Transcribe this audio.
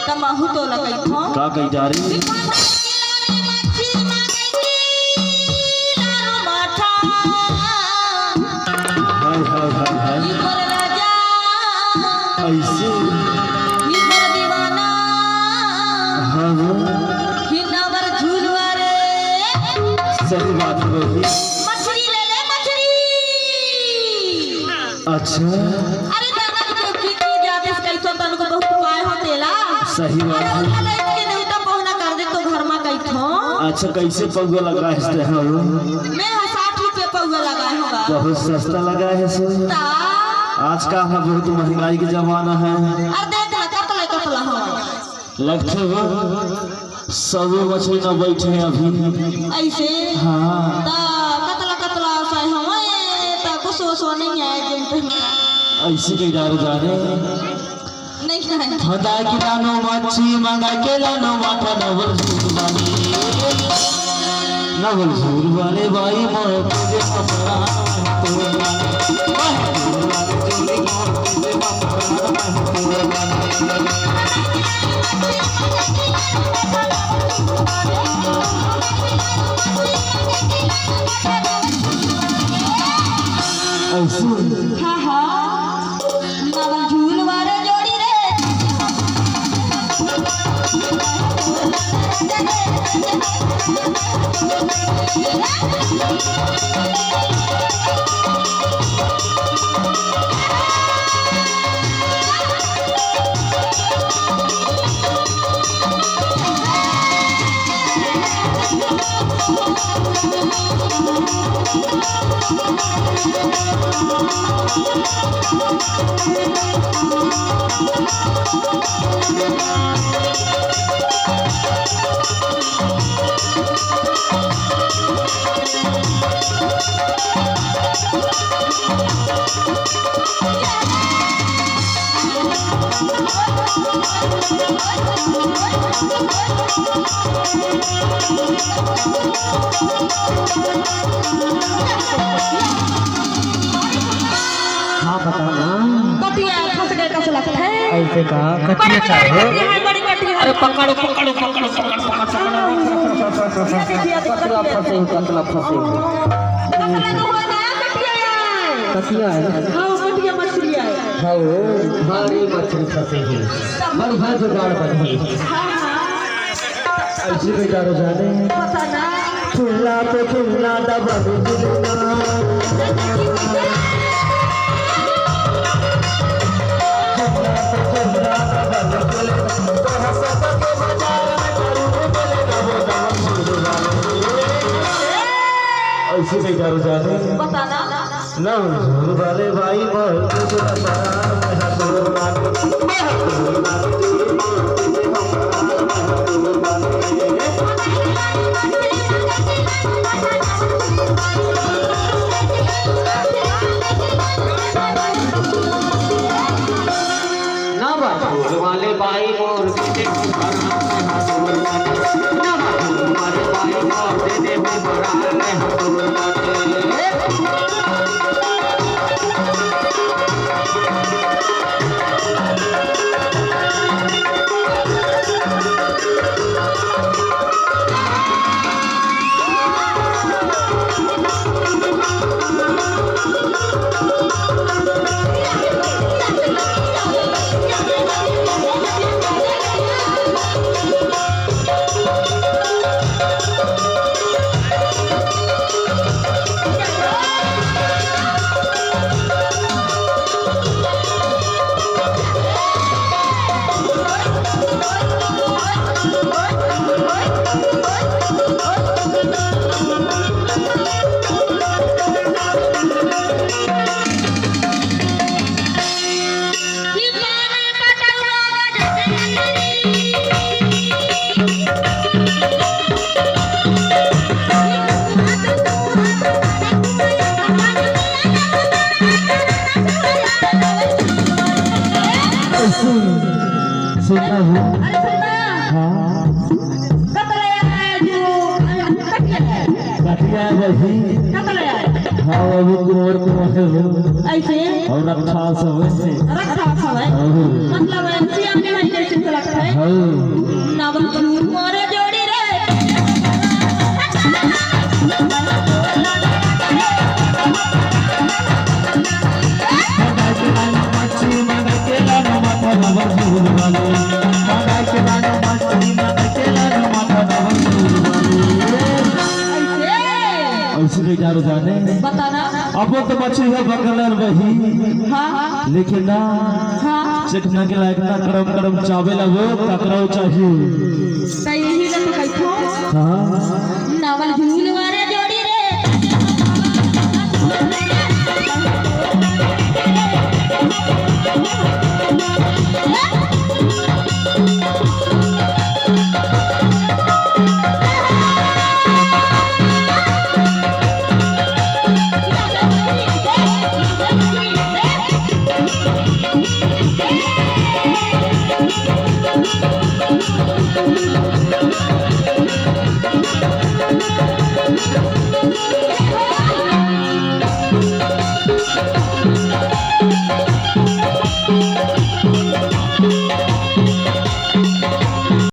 तमाहू तो लगई थो का कही जा रही ऐसे दीवाना झूलवा रे सही बात बोली मछली ले ले मछली। अच्छा अरे दादा को की जाते कई तो तन को बहुत पाए होतेला सही बात है के नहीं तो पहुना कर दे तो घर में कई थो। अच्छा कैसे पौवा लगा है मैं 60 रुपए पौवा लगाए होगा बहुत सस्ता लगा है सो आज का है बहुत महंगाई के जमाना है अरे देख ना कतला हो लगते हो सब मछली न बैठे अभी ऐसे हाँ ता कतला सही हवा ता कुछ सो नहीं है ऐसे के जारे जाने नहीं है हदा की लानो मच्छी मंगा के लानो माथा नवल झूर वाले भाई मोर तुझे अपना तो हाँ हाँ नवल झूल वाले जोड़ी रे हाँ बताना कटिया फंस गए कस लगता है ऐसे कहा कटिया चाहिए बड़ी कटिया अरे पकड़ो कतला फंसे कटिया है हाँ कटिया मछली है हाँ भारी मछली फंसे ही बड़ी भाई जुगाड़ बनी ऐसे के जारो जाने पता ना चूल्हा पे चूल्हा दबा ऐसे के जारो जाने पता ना ना झूल वाले भाई मोर वाले भाई मोर घटिया वही कतले आए हाँ वो कुंवर ऐसे और रक्षा सब ऐसे रखा हवे मतलब ऐसे हमने नहीं कैसे रखा है हाँ ना वो झूठ मारे जोड़ी रे ऐसे क्या जाने बताना अब तो मछली है बकलर वही हाँ लेकिन ना हाँ चिकना के लायक ना करम करम चावे लगो ककरो चाहिए तो यही ना तो कहतो हाँ नावल झूठ